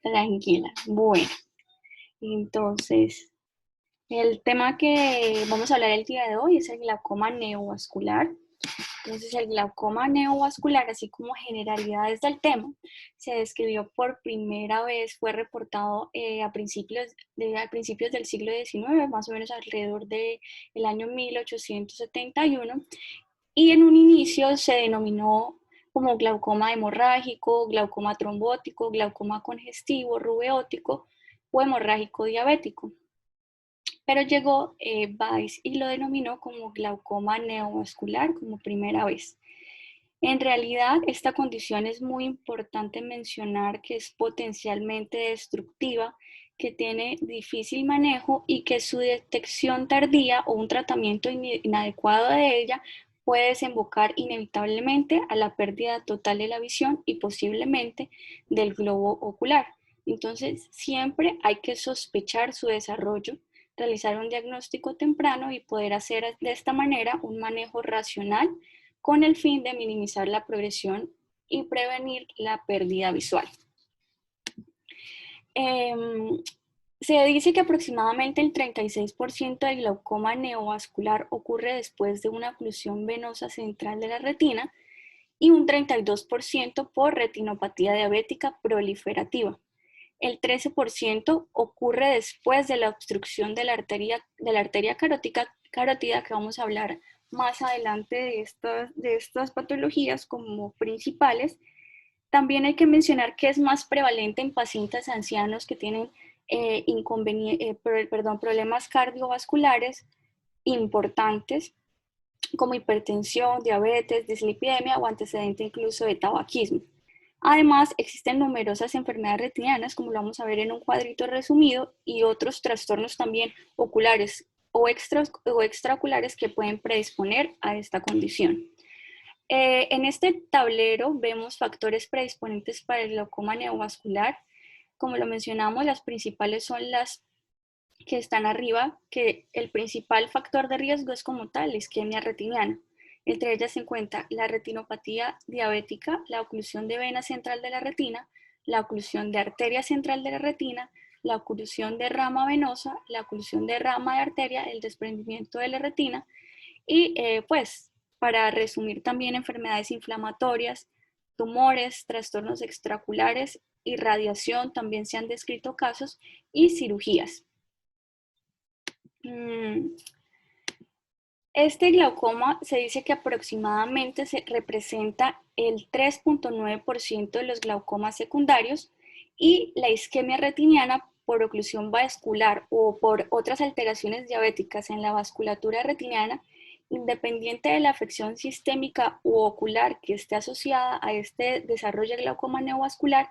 Tranquila. Bueno, entonces, el tema que vamos a hablar el día de hoy es el glaucoma neovascular. Entonces, el glaucoma neovascular, así como generalidades del tema, se describió por primera vez, fue reportado a principios del siglo XIX, más o menos alrededor del año 1871, y en un inicio se denominó como glaucoma hemorrágico, glaucoma trombótico, glaucoma congestivo, rubeótico o hemorrágico diabético. Pero llegó Weiss y lo denominó como glaucoma neovascular como primera vez. En realidad, esta condición es muy importante mencionar que es potencialmente destructiva, que tiene difícil manejo y que su detección tardía o un tratamiento inadecuado de ella puede desembocar inevitablemente a la pérdida total de la visión y posiblemente del globo ocular. Entonces, siempre hay que sospechar su desarrollo, realizar un diagnóstico temprano y poder hacer de esta manera un manejo racional con el fin de minimizar la progresión y prevenir la pérdida visual. Eh, Se dice que aproximadamente el 36% del glaucoma neovascular ocurre después de una oclusión venosa central de la retina y un 32% por retinopatía diabética proliferativa. El 13% ocurre después de la obstrucción de la arteria carótida, que vamos a hablar más adelante de estas patologías como principales. También hay que mencionar que es más prevalente en pacientes ancianos que tienen problemas cardiovasculares importantes como hipertensión, diabetes, dislipidemia o antecedente incluso de tabaquismo. Además, existen numerosas enfermedades retinianas, como lo vamos a ver en un cuadrito resumido, y otros trastornos también oculares o extraoculares que pueden predisponer a esta condición. En este tablero vemos factores predisponentes para el glaucoma neovascular. Como lo mencionamos, las principales son las que están arriba, que el principal factor de riesgo es como tal la isquemia retiniana. Entre ellas se encuentra la retinopatía diabética, la oclusión de vena central de la retina, la oclusión de arteria central de la retina, la oclusión de rama venosa, la oclusión de rama de arteria, el desprendimiento de la retina y pues para resumir también enfermedades inflamatorias, tumores, trastornos extraoculares, irradiación, también se han descrito casos y cirugías. Este glaucoma se dice que aproximadamente se representa el 3.9% de los glaucomas secundarios y la isquemia retiniana por oclusión vascular o por otras alteraciones diabéticas en la vasculatura retiniana, independiente de la afección sistémica u ocular que esté asociada a este desarrollo de glaucoma neovascular,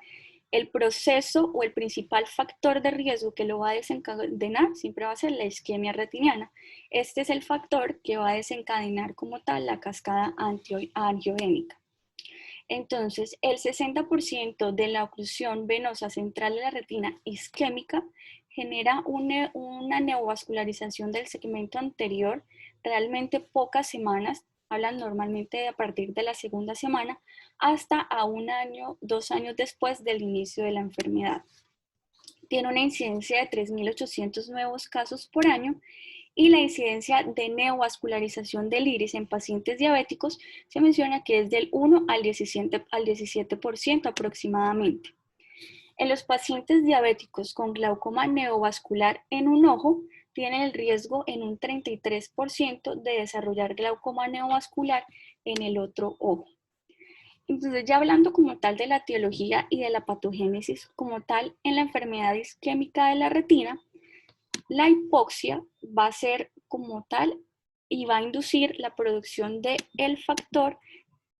el proceso o el principal factor de riesgo que lo va a desencadenar siempre va a ser la isquemia retiniana. Este es el factor que va a desencadenar como tal la cascada angiogénica. Entonces, el 60% de la oclusión venosa central de la retina isquémica genera una neovascularización del segmento anterior, realmente pocas semanas, hablan normalmente de a partir de la segunda semana, hasta a 1 año, 2 años después del inicio de la enfermedad. Tiene una incidencia de 3.800 nuevos casos por año y la incidencia de neovascularización del iris en pacientes diabéticos se menciona que es del 1 al 17% aproximadamente. En los pacientes diabéticos con glaucoma neovascular en un ojo, tienen el riesgo en un 33% de desarrollar glaucoma neovascular en el otro ojo. Entonces, ya hablando como tal de la etiología y de la patogénesis como tal en la enfermedad isquémica de la retina, la hipoxia va a ser como tal y va a inducir la producción de el factor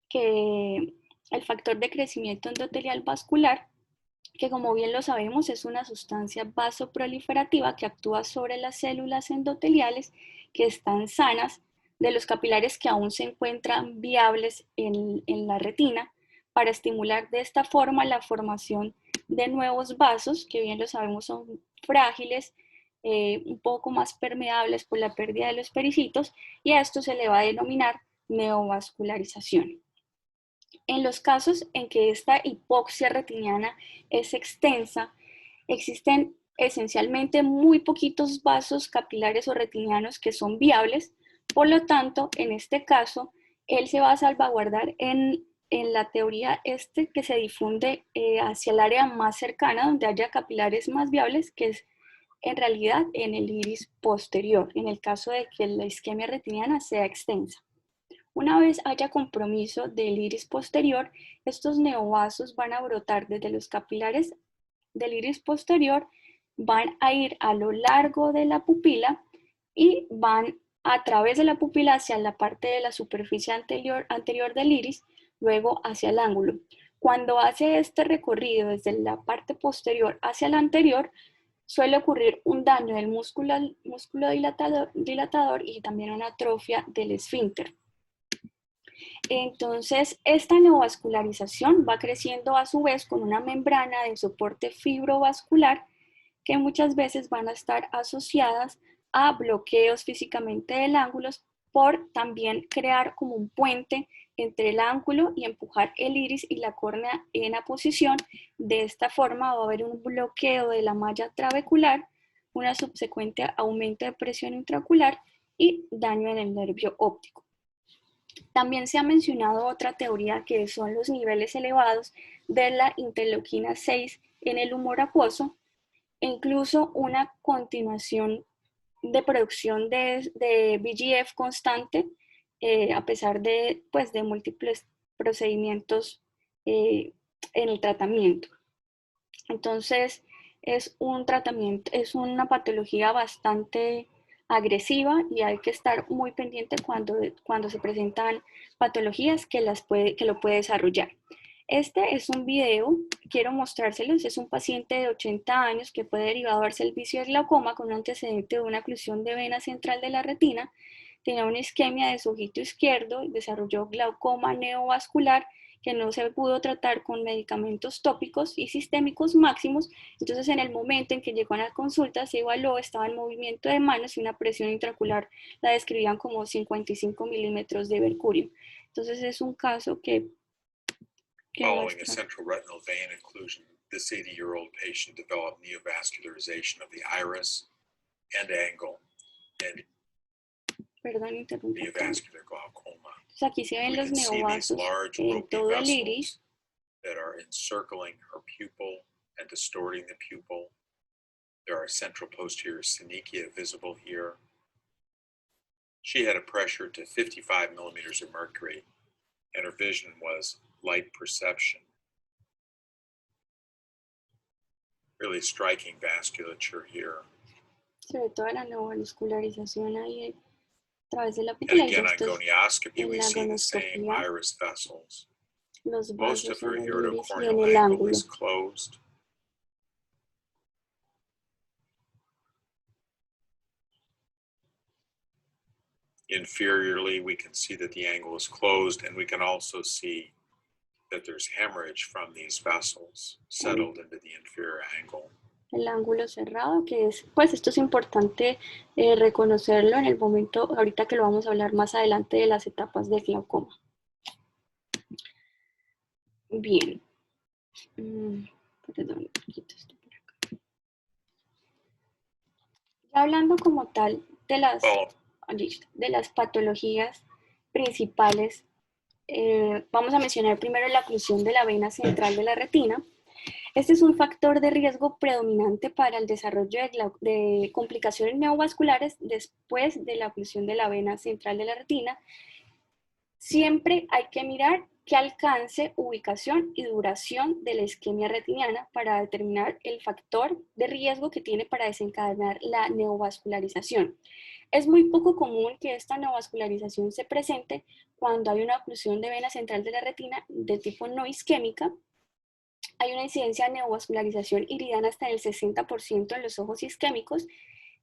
de crecimiento endotelial vascular, que como bien lo sabemos es una sustancia vasoproliferativa que actúa sobre las células endoteliales que están sanas de los capilares que aún se encuentran viables en la retina para estimular de esta forma la formación de nuevos vasos que bien lo sabemos son frágiles, un poco más permeables por la pérdida de los pericitos y a esto se le va a denominar neovascularización. En los casos en que esta hipoxia retiniana es extensa, Existen esencialmente muy poquitos vasos capilares o retinianos que son viables, por lo tanto, en este caso, él se va a salvaguardar en la teoría que se difunde hacia el área más cercana, donde haya capilares más viables, que es en realidad en el iris posterior, en el caso de que la isquemia retiniana sea extensa. Una vez haya compromiso del iris posterior, estos neovasos van a brotar desde los capilares del iris posterior, van a ir a lo largo de la pupila y van a través de la pupila hacia la parte de la superficie anterior del iris, luego hacia el ángulo. Cuando hace este recorrido desde la parte posterior hacia la anterior, suele ocurrir un daño del músculo dilatador y también una atrofia del esfínter. Entonces, esta neovascularización va creciendo a su vez con una membrana de soporte fibrovascular que muchas veces van a estar asociadas a bloqueos físicamente del ángulo por también crear como un puente entre el ángulo y empujar el iris y la córnea en aposición. De esta forma va a haber un bloqueo de la malla trabecular, una subsecuente aumento de presión intraocular y daño en el nervio óptico. También se ha mencionado otra teoría que son los niveles elevados de la interleuquina 6 en el humor acuoso e incluso una continuación de producción de VEGF constante a pesar de, pues, de múltiples procedimientos en el tratamiento. Entonces es un tratamiento, es una patología bastante agresiva y hay que estar muy pendiente cuando se presentan patologías que lo puede desarrollar. Este es un video, quiero mostrárselos, es un paciente de 80 años que fue derivado al servicio de glaucoma con un antecedente de una oclusión de vena central de la retina, tenía una isquemia de su ojito izquierdo, desarrolló glaucoma neovascular que no se pudo tratar con medicamentos tópicos y sistémicos máximos. Entonces, en el momento en que llegó a la consulta, se evaluó, estaba en movimiento de manos y una presión intraocular la describían como 55 milímetros de mercurio. Entonces, es un caso que Following a central retinal vein occlusion, this 80-year-old patient developed neovascularization of the iris and angle and neovascular glaucoma. Entonces, aquí se ven los neovasos en todo el iris that are encircling her pupil and distorting the pupil. There are central posterior synechia visible here. She had a pressure to 55 millimeters of mercury, and her vision was light perception. Really striking vasculature here. Se ve toda la neovascularización ahí a través de la And pupila. again, on gonioscopy, we see the same iris vessels. Los Most of vasos her en el iris y en iridocorneal el angle ángulo. is closed. Inferiorly, we can see that the angle is closed, and we can also see that there's hemorrhage from these vessels settled into the inferior angle. El ángulo cerrado, que es, pues esto es importante reconocerlo en el momento, ahorita que lo vamos a hablar más adelante de las etapas del glaucoma. Bien. Perdón, quito esto por acá. Ya hablando como tal de las patologías principales, vamos a mencionar primero la oclusión de la vena central de la retina. Este es un factor de riesgo predominante para el desarrollo de complicaciones neovasculares después de la oclusión de la vena central de la retina. Siempre hay que mirar qué alcance, ubicación y duración de la isquemia retiniana para determinar el factor de riesgo que tiene para desencadenar la neovascularización. Es muy poco común que esta neovascularización se presente cuando hay una oclusión de vena central de la retina de tipo no isquémica. Hay una incidencia de neovascularización iridiana hasta el 60% en los ojos isquémicos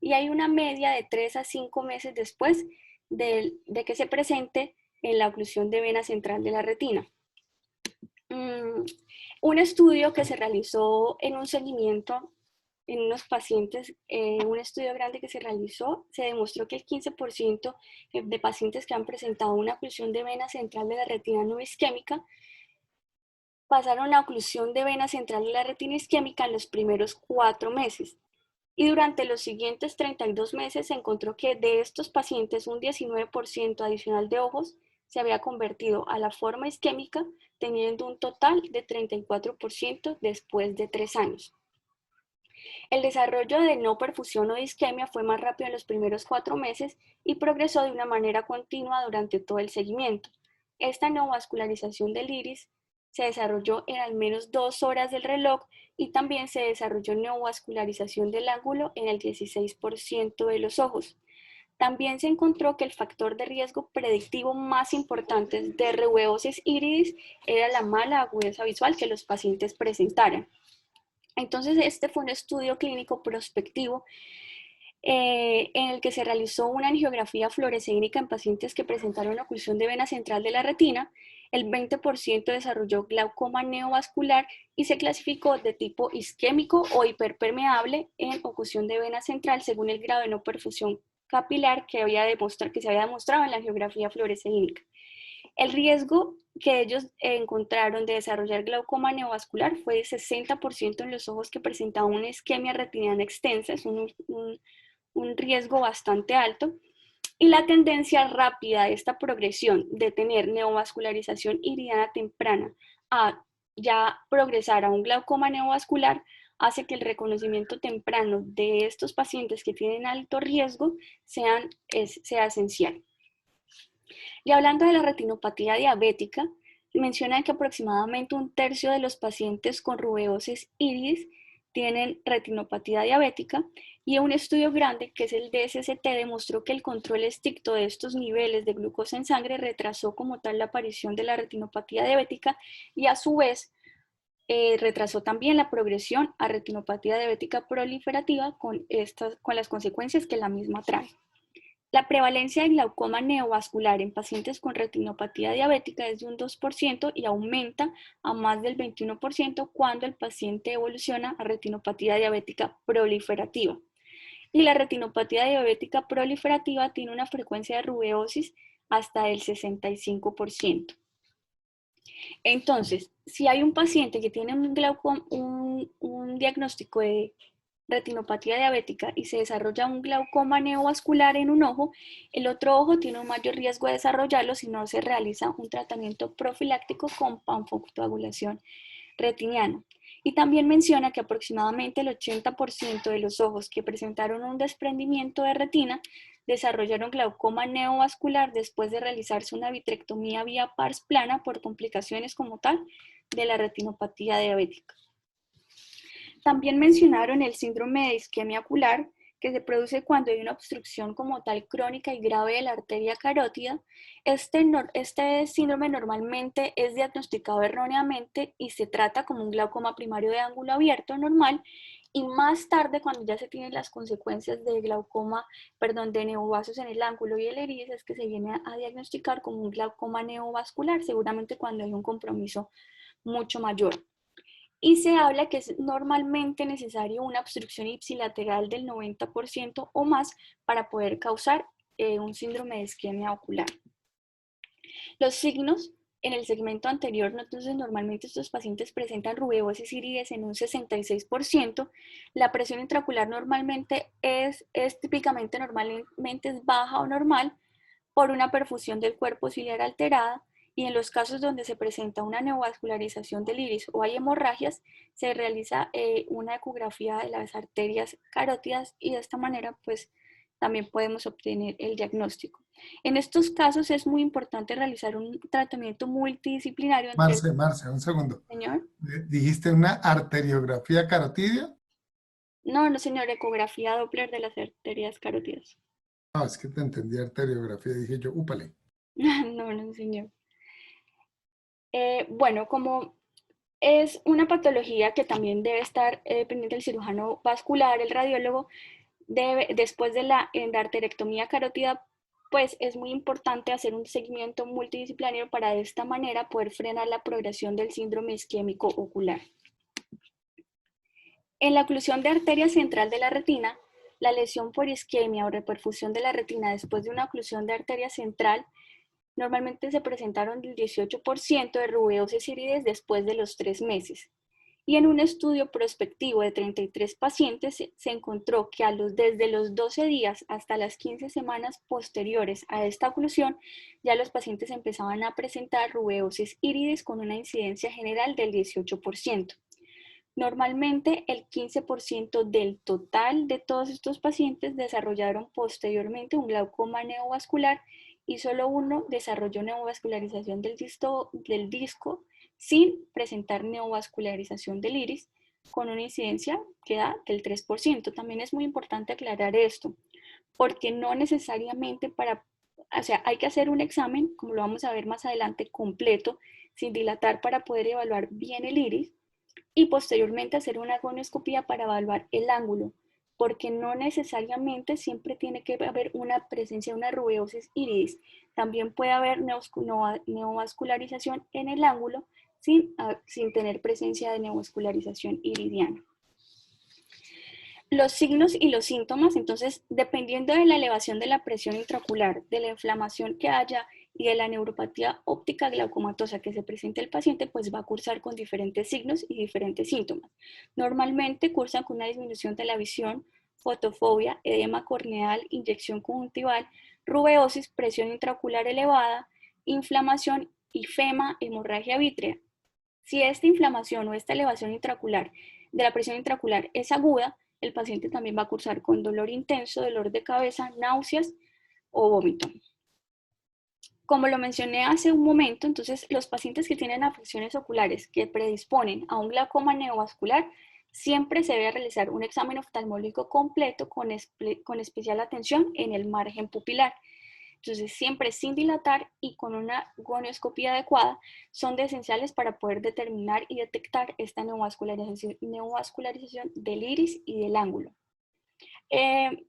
y hay una media de 3 a 5 meses después de que se presente en la oclusión de vena central de la retina. Un estudio que se realizó en un seguimiento en unos pacientes, un estudio grande que se realizó, se demostró que el 15% de pacientes que han presentado una oclusión de vena central de la retina no isquémica pasaron la oclusión de vena central de la retina isquémica en los primeros 4 meses. Y durante los siguientes 32 meses se encontró que de estos pacientes un 19% adicional de ojos se había convertido a la forma isquémica, teniendo un total de 34% después de 3 años. El desarrollo de no perfusión o de isquemia fue más rápido en los primeros 4 meses y progresó de una manera continua durante todo el seguimiento. Esta neovascularización del iris se desarrolló en al menos 2 horas del reloj y también se desarrolló neovascularización del ángulo en el 16% de los ojos. También se encontró que el factor de riesgo predictivo más importante de rubiosis iris era la mala agudeza visual que los pacientes presentaran. Entonces, este fue un estudio clínico prospectivo en el que se realizó una angiografía fluorescénica en pacientes que presentaron oclusión de vena central de la retina. El 20% desarrolló glaucoma neovascular y se clasificó de tipo isquémico o hiperpermeable en oclusión de vena central según el grado de no perfusión capilar que se había demostrado en la angiografía fluorescénica. El riesgo que ellos encontraron de desarrollar glaucoma neovascular fue de 60% en los ojos que presentaban una isquemia retiniana extensa, es un riesgo bastante alto, y la tendencia rápida de esta progresión de tener neovascularización iridiana temprana a ya progresar a un glaucoma neovascular hace que el reconocimiento temprano de estos pacientes que tienen alto riesgo sea esencial. Y hablando de la retinopatía diabética, mencionan que aproximadamente un tercio de los pacientes con rubeosis iris tienen retinopatía diabética y un estudio grande que es el DSST demostró que el control estricto de estos niveles de glucosa en sangre retrasó como tal la aparición de la retinopatía diabética y a su vez retrasó también la progresión a retinopatía diabética proliferativa con las consecuencias que la misma trae. La prevalencia de glaucoma neovascular en pacientes con retinopatía diabética es de un 2% y aumenta a más del 21% cuando el paciente evoluciona a retinopatía diabética proliferativa. Y la retinopatía diabética proliferativa tiene una frecuencia de rubeosis hasta el 65%. Entonces, si hay un paciente que tiene un diagnóstico de retinopatía diabética y se desarrolla un glaucoma neovascular en un ojo, el otro ojo tiene un mayor riesgo de desarrollarlo si no se realiza un tratamiento profiláctico con panfocoagulación retiniana. Y también menciona que aproximadamente el 80% de los ojos que presentaron un desprendimiento de retina desarrollaron glaucoma neovascular después de realizarse una vitrectomía vía pars plana por complicaciones como tal de la retinopatía diabética. También mencionaron el síndrome de isquemia ocular, que se produce cuando hay una obstrucción como tal crónica y grave de la arteria carótida. Este síndrome normalmente es diagnosticado erróneamente y se trata como un glaucoma primario de ángulo abierto normal, y más tarde, cuando ya se tienen las consecuencias de de neovasos en el ángulo y el iris, es que se viene a diagnosticar como un glaucoma neovascular, seguramente cuando hay un compromiso mucho mayor. Y se habla que es normalmente necesario una obstrucción ipsilateral del 90% o más para poder causar un síndrome de isquemia ocular. Los signos en el segmento anterior, entonces normalmente estos pacientes presentan rubeosis iris en un 66%, la presión intraocular normalmente típicamente es baja o normal por una perfusión del cuerpo ciliar alterada, y en los casos donde se presenta una neovascularización del iris o hay hemorragias, se realiza una ecografía de las arterias carótidas y de esta manera pues también podemos obtener el diagnóstico. En estos casos es muy importante realizar un tratamiento multidisciplinario entre... Marce, un segundo. Señor. ¿Dijiste una arteriografía carotidia? No, señor, ecografía Doppler de las arterias carótidas. No, es que te entendí arteriografía, dije yo, úpale. No, señor. Bueno, como es una patología que también debe estar pendiente del cirujano vascular, el radiólogo, después de la endarterectomía carótida, pues es muy importante hacer un seguimiento multidisciplinario para de esta manera poder frenar la progresión del síndrome isquémico ocular. En la oclusión de arteria central de la retina, la lesión por isquemia o reperfusión de la retina después de una oclusión de arteria central Normalmente se presentaron el 18% de rubeosis iridis después de los 3 meses. Y en un estudio prospectivo de 33 pacientes se encontró que desde los 12 días hasta las 15 semanas posteriores a esta oclusión, ya los pacientes empezaban a presentar rubeosis iridis con una incidencia general del 18%. Normalmente el 15% del total de todos estos pacientes desarrollaron posteriormente un glaucoma neovascular y solo uno desarrolló neovascularización del disco sin presentar neovascularización del iris, con una incidencia que da del 3%. También es muy importante aclarar esto, porque no necesariamente o sea, hay que hacer un examen, como lo vamos a ver más adelante, completo, sin dilatar para poder evaluar bien el iris, y posteriormente hacer una gonioscopía para evaluar el ángulo, porque no necesariamente siempre tiene que haber una presencia de una rubeosis iridis. También puede haber neovascularización en el ángulo sin tener presencia de neovascularización iridiana. Los signos y los síntomas, entonces, dependiendo de la elevación de la presión intraocular, de la inflamación que haya y de la neuropatía óptica glaucomatosa que se presente el paciente, pues va a cursar con diferentes signos y diferentes síntomas. Normalmente cursan con una disminución de la visión, fotofobia, edema corneal, inyección conjuntival, rubeosis, presión intraocular elevada, inflamación, ifema, hemorragia vítrea. Si esta inflamación o esta elevación intraocular de la presión intraocular es aguda, el paciente también va a cursar con dolor intenso, dolor de cabeza, náuseas o vómito. Como lo mencioné hace un momento, entonces los pacientes que tienen afecciones oculares que predisponen a un glaucoma neovascular, siempre se debe realizar un examen oftalmológico completo con especial atención en el margen pupilar. Entonces, siempre sin dilatar y con una gonioscopía adecuada son esenciales para poder determinar y detectar esta neovascularización del iris y del ángulo.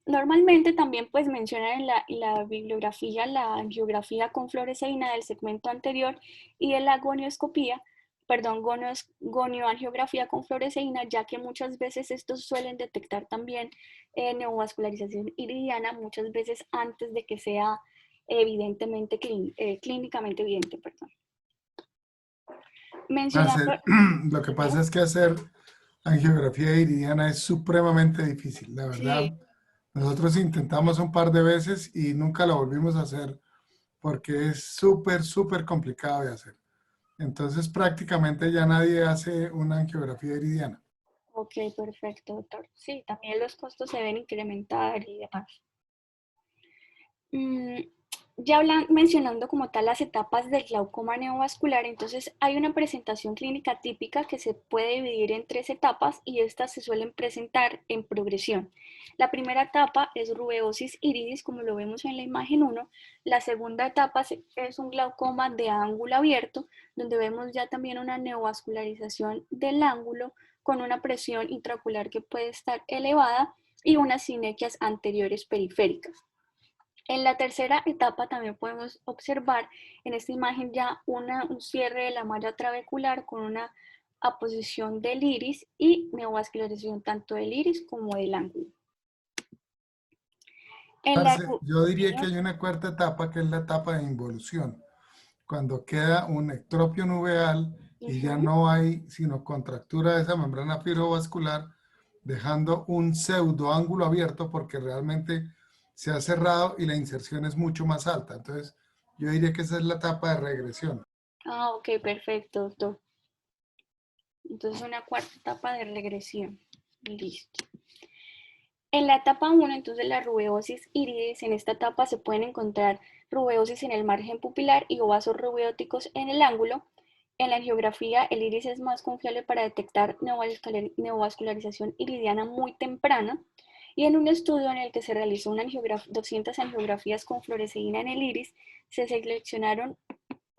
Normalmente también pues mencionan en la bibliografía la angiografía con fluoresceína del segmento anterior y de la gonioscopía, perdón, gonioangiografía con fluoresceína, ya que muchas veces estos suelen detectar también neovascularización iridiana, muchas veces antes de que sea evidentemente clínicamente evidente, perdón. Mencionando, Lo que pasa es que hacer angiografía iridiana es supremamente difícil, la verdad. sí, Nosotros intentamos un par de veces y nunca lo volvimos a hacer porque es súper complicado de hacer. Entonces prácticamente ya nadie hace una angiografía iridiana. ok, perfecto, doctor. Sí, también los costos se deben incrementar y demás. Ya mencionando como tal las etapas del glaucoma neovascular, entonces hay una presentación clínica típica que se puede dividir en 3 etapas y estas se suelen presentar en progresión. La primera etapa es rubeosis iridis, como lo vemos en la imagen 1. La segunda etapa es un glaucoma de ángulo abierto, donde vemos ya también una neovascularización del ángulo con una presión intraocular que puede estar elevada y unas sinequias anteriores periféricas. En la tercera etapa también podemos observar en esta imagen ya un cierre de la malla trabecular con una aposición del iris y neovascularización tanto del iris como del ángulo. Yo diría que hay una cuarta etapa que es la etapa de involución, cuando queda un ectropio nubeal y ya no hay sino contractura de esa membrana fibrovascular, dejando un pseudo ángulo abierto porque realmente se ha cerrado y la inserción es mucho más alta. Entonces, yo diría que esa es la etapa de regresión. Ah, ok, perfecto, doctor. Entonces una cuarta etapa de regresión. Listo. En la etapa 1, entonces la rubeosis iridis, en esta etapa se pueden encontrar rubeosis en el margen pupilar y vasos rubeóticos en el ángulo. En la angiografía, el iris es más confiable para detectar neovascularización iridiana muy temprana. Y en un estudio en el que se realizó 200 angiografías con fluoresceína en el iris, se seleccionaron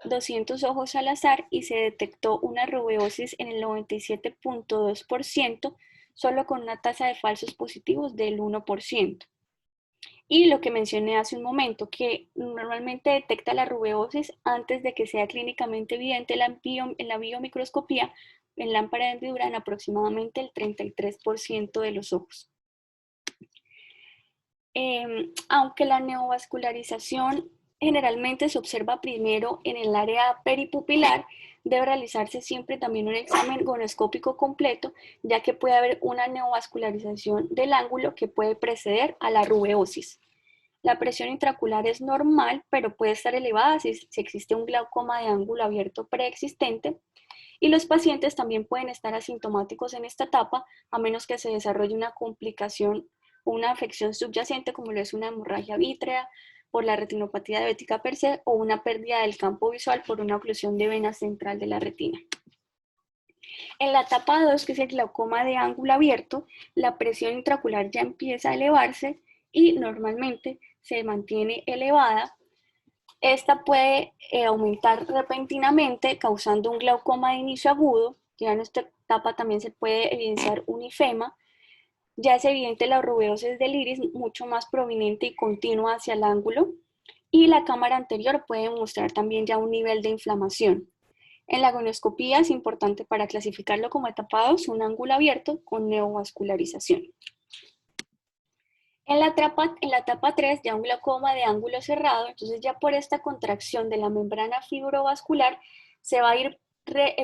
200 ojos al azar y se detectó una rubeosis en el 97.2%, solo con una tasa de falsos positivos del 1%. Y lo que mencioné hace un momento, que normalmente detecta la rubeosis antes de que sea clínicamente evidente en la biomicroscopía en lámpara de hendidura en aproximadamente el 33% de los ojos. Aunque la neovascularización generalmente se observa primero en el área peripupilar. Debe realizarse siempre también un examen gonoscópico completo, ya que puede haber una neovascularización del ángulo que puede preceder a la rubeosis. La presión intraocular es normal, pero puede estar elevada si existe un glaucoma de ángulo abierto preexistente, y los pacientes también pueden estar asintomáticos en esta etapa, a menos que se desarrolle una complicación o una afección subyacente, como lo es una hemorragia vítrea por la retinopatía diabética per se o una pérdida del campo visual por una oclusión de vena central de la retina. En la etapa 2, que es el glaucoma de ángulo abierto, la presión intraocular ya empieza a elevarse y normalmente se mantiene elevada. Esta puede aumentar repentinamente, causando un glaucoma de inicio agudo. Ya en esta etapa también se puede evidenciar un ifema. Ya es evidente la rubeosis del iris, mucho más prominente y continua hacia el ángulo. Y la cámara anterior puede mostrar también ya un nivel de inflamación. En la gonioscopía es importante para clasificarlo como etapa 2, un ángulo abierto con neovascularización. En la etapa 3, ya un glaucoma de ángulo cerrado, entonces ya por esta contracción de la membrana fibrovascular se va a ir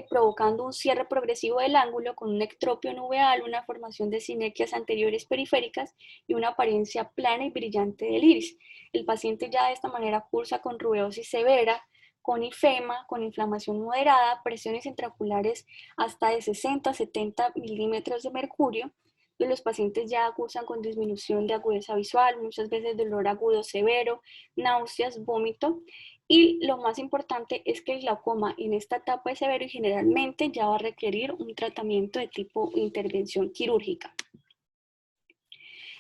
provocando un cierre progresivo del ángulo con un ectropio nubeal, una formación de sinequias anteriores periféricas y una apariencia plana y brillante del iris. El paciente ya de esta manera cursa con rubeosis severa, con ifema, con inflamación moderada, presiones intraoculares hasta de 60 a 70 milímetros de mercurio, y los pacientes ya cursan con disminución de agudeza visual, muchas veces dolor agudo severo, náuseas, vómito. Y lo más importante es que el glaucoma en esta etapa es severo y generalmente ya va a requerir un tratamiento de tipo intervención quirúrgica.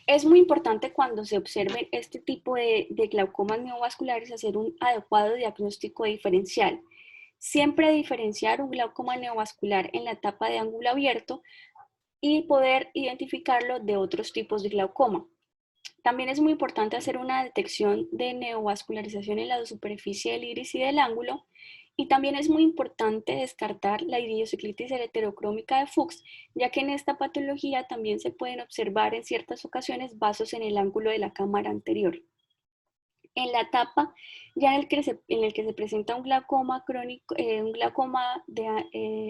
Es muy importante cuando se observe este tipo de glaucomas neovasculares hacer un adecuado diagnóstico diferencial. Siempre diferenciar un glaucoma neovascular en la etapa de ángulo abierto y poder identificarlo de otros tipos de glaucoma. También es muy importante hacer una detección de neovascularización en la superficie del iris y del ángulo, y también es muy importante descartar la iridociclitis heterocrómica de Fuchs, ya que en esta patología también se pueden observar en ciertas ocasiones vasos en el ángulo de la cámara anterior. En la etapa ya en el que se presenta un glaucoma crónico, un glaucoma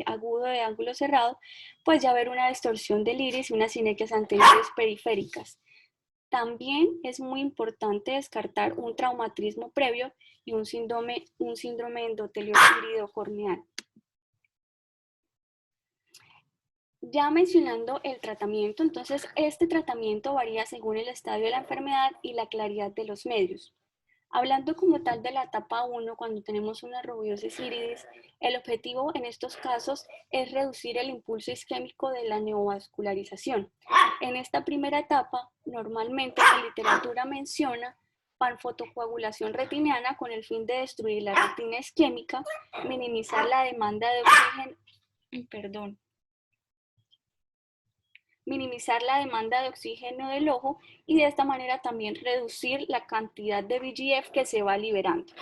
agudo de ángulo cerrado, pues ya ver una distorsión del iris y unas sinequias anteriores periféricas. También es muy importante descartar un traumatismo previo y un síndrome endotelio iridocorneal. Ya mencionando el tratamiento, entonces este tratamiento varía según el estadio de la enfermedad y la claridad de los medios. Hablando como tal de la etapa 1, cuando tenemos una rubiosis iridis, el objetivo en estos casos es reducir el impulso isquémico de la neovascularización. En esta primera etapa, normalmente la literatura menciona panfotocoagulación retiniana con el fin de destruir la retina isquémica, minimizar la demanda de oxígeno, minimizar la demanda de oxígeno del ojo y de esta manera también reducir la cantidad de VEGF que se va liberando.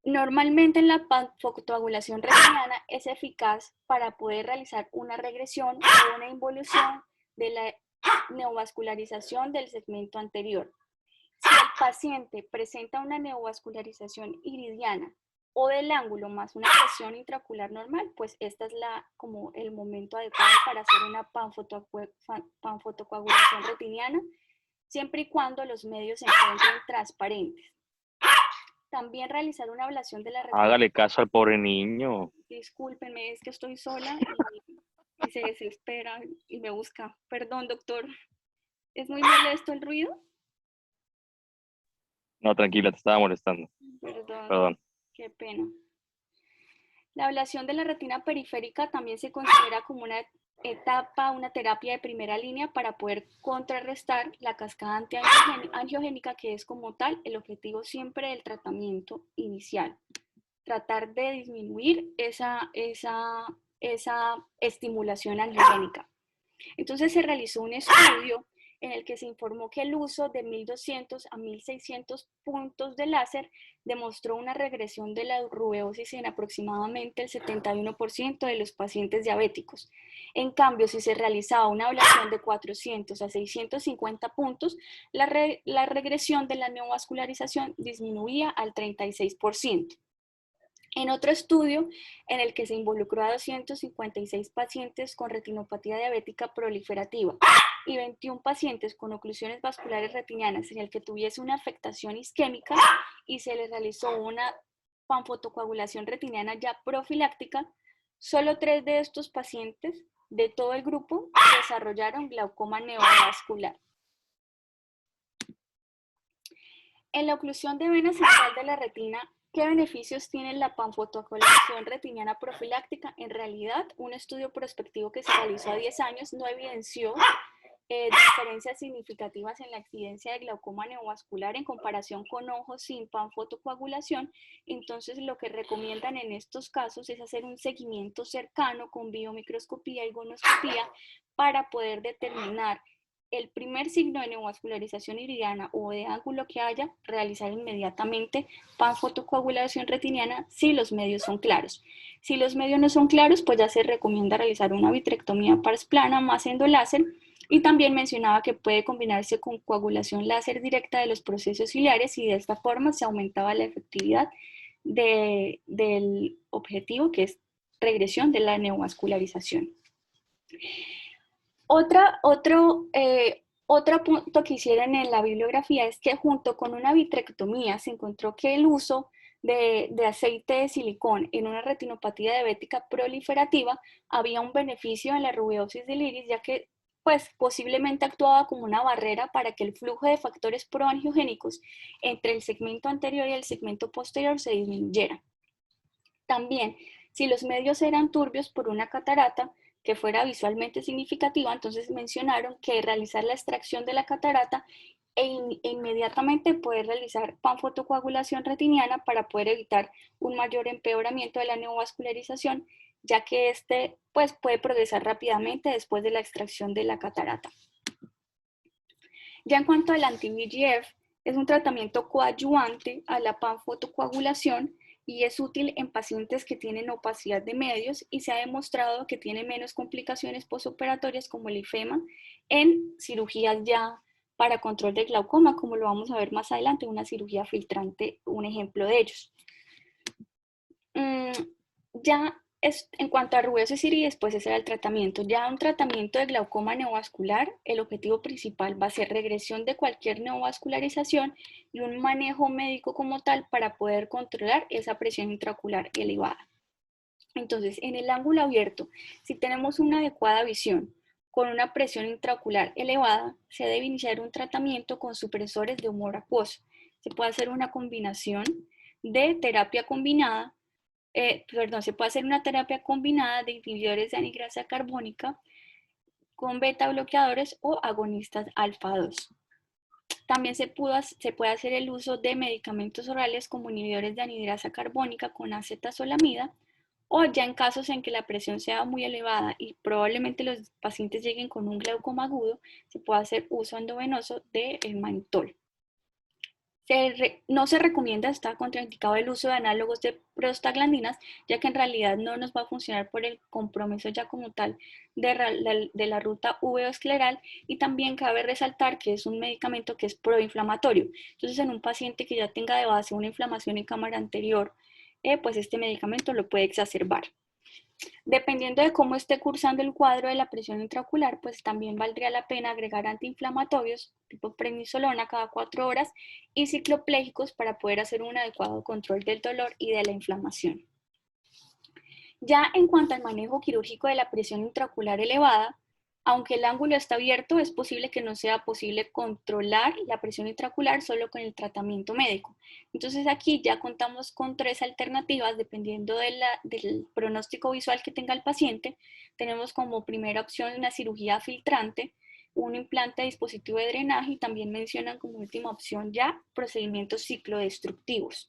Normalmente en la panfotocoagulación retiniana es eficaz para poder realizar una regresión o una involución de la neovascularización del segmento anterior. Si el paciente presenta una neovascularización iridiana o del ángulo más una presión intraocular normal, pues esta es como el momento adecuado para hacer una panfotocoagulación retiniana, siempre y cuando los medios se encuentren transparentes. También realizar una ablación de la retina. Hágale caso al pobre niño. Discúlpenme, es que estoy sola y se desespera y me busca. Perdón, doctor. ¿Es muy molesto el ruido? No, tranquila, te estaba molestando. Perdón. Qué pena. La ablación de la retina periférica también se considera como una etapa, una terapia de primera línea para poder contrarrestar la cascada antiangiogénica, que es como tal el objetivo siempre del tratamiento inicial. Tratar de disminuir esa estimulación angiogénica. Entonces se realizó un estudio en el que se informó que el uso de 1.200 a 1.600 puntos de láser demostró una regresión de la rubeosis en aproximadamente el 71% de los pacientes diabéticos. En cambio, si se realizaba una ablación de 400 a 650 puntos, la regresión de la neovascularización disminuía al 36%. En otro estudio, en el que se involucró a 256 pacientes con retinopatía diabética proliferativa y 21 pacientes con oclusiones vasculares retinianas en el que tuviese una afectación isquémica y se les realizó una panfotocoagulación retiniana ya profiláctica, solo 3 de estos pacientes de todo el grupo desarrollaron glaucoma neovascular. En la oclusión de vena central de la retina, ¿qué beneficios tiene la panfotocoagulación retiniana profiláctica? En realidad, un estudio prospectivo que se realizó a 10 años no evidenció diferencias significativas en la incidencia de glaucoma neovascular en comparación con ojos sin panfotocoagulación. Entonces, lo que recomiendan en estos casos es hacer un seguimiento cercano con biomicroscopía y gonoscopía para poder determinar el primer signo de neovascularización iridiana o de ángulo que haya, realizar inmediatamente panfotocoagulación retiniana si los medios son claros. Si los medios no son claros, pues ya se recomienda realizar una vitrectomía pars plana más endoláser, y también mencionaba que puede combinarse con coagulación láser directa de los procesos ciliares y de esta forma se aumentaba la efectividad del objetivo, que es regresión de la neovascularización. Otro punto que hicieron en la bibliografía es que junto con una vitrectomía se encontró que el uso de aceite de silicón en una retinopatía diabética proliferativa había un beneficio en la rubeosis del iris, ya que pues posiblemente actuaba como una barrera para que el flujo de factores proangiogénicos entre el segmento anterior y el segmento posterior se disminuyera. También, si los medios eran turbios por una catarata que fuera visualmente significativa, entonces mencionaron que realizar la extracción de la catarata e inmediatamente poder realizar panfotocoagulación retiniana para poder evitar un mayor empeoramiento de la neovascularización, ya que este pues, puede progresar rápidamente después de la extracción de la catarata. Ya en cuanto al anti-VEGF, es un tratamiento coadyuvante a la panfotocoagulación y es útil en pacientes que tienen opacidad de medios y se ha demostrado que tiene menos complicaciones postoperatorias como el ifema en cirugías ya para control de glaucoma, como lo vamos a ver más adelante, una cirugía filtrante, un ejemplo de ellos. En cuanto a rubeosis iris, pues ese era el tratamiento. Ya un tratamiento de glaucoma neovascular, el objetivo principal va a ser regresión de cualquier neovascularización y un manejo médico como tal para poder controlar esa presión intraocular elevada. Entonces, en el ángulo abierto, si tenemos una adecuada visión con una presión intraocular elevada, se debe iniciar un tratamiento con supresores de humor acuoso. Se puede hacer una combinación de terapia combinada. Se puede hacer una terapia combinada de inhibidores de anhidrasa carbónica con beta bloqueadores o agonistas alfa 2. También se puede hacer el uso de medicamentos orales como inhibidores de anhidrasa carbónica con acetazolamida, o ya en casos en que la presión sea muy elevada y probablemente los pacientes lleguen con un glaucoma agudo, se puede hacer uso endovenoso del mannitol. No se recomienda, está contraindicado el uso de análogos de prostaglandinas, ya que en realidad no nos va a funcionar por el compromiso ya como tal de la ruta uveoescleral, y también cabe resaltar que es un medicamento que es proinflamatorio. Entonces, en un paciente que ya tenga de base una inflamación en cámara anterior, pues este medicamento lo puede exacerbar. Dependiendo de cómo esté cursando el cuadro de la presión intraocular, pues también valdría la pena agregar antiinflamatorios tipo prednisolona cada 4 horas y cicloplégicos para poder hacer un adecuado control del dolor y de la inflamación. Ya en cuanto al manejo quirúrgico de la presión intraocular elevada, aunque el ángulo está abierto, es posible que no sea posible controlar la presión intraocular solo con el tratamiento médico. Entonces aquí ya contamos con 3 alternativas dependiendo del pronóstico visual que tenga el paciente. Tenemos como primera opción una cirugía filtrante, un implante de dispositivo de drenaje, y también mencionan como última opción ya procedimientos ciclodestructivos.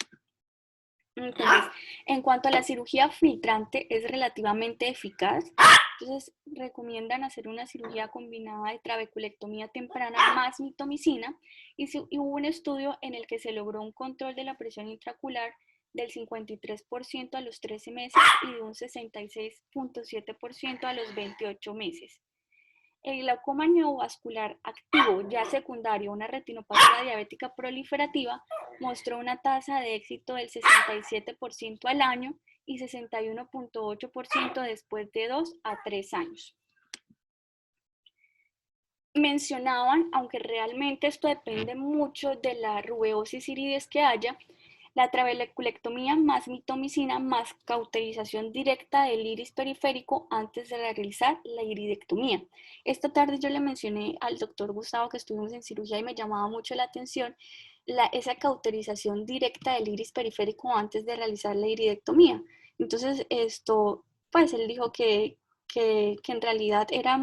Entonces, en cuanto a la cirugía filtrante, es relativamente eficaz, Entonces recomiendan hacer una cirugía combinada de trabeculectomía temprana más mitomicina y hubo un estudio en el que se logró un control de la presión intraocular del 53% a los 13 meses y de un 66.7% a los 28 meses. El glaucoma neovascular activo ya secundario a una retinopatía diabética proliferativa mostró una tasa de éxito del 67% al año y 61.8% después de 2 a 3 años. Mencionaban, aunque realmente esto depende mucho de la rubeosis iridis que haya, la trabeculectomía más mitomicina más cauterización directa del iris periférico antes de realizar la iridectomía. Esta tarde yo le mencioné al doctor Gustavo que estuvimos en cirugía y me llamaba mucho la atención esa cauterización directa del iris periférico antes de realizar la iridectomía. Entonces pues él dijo que en realidad era,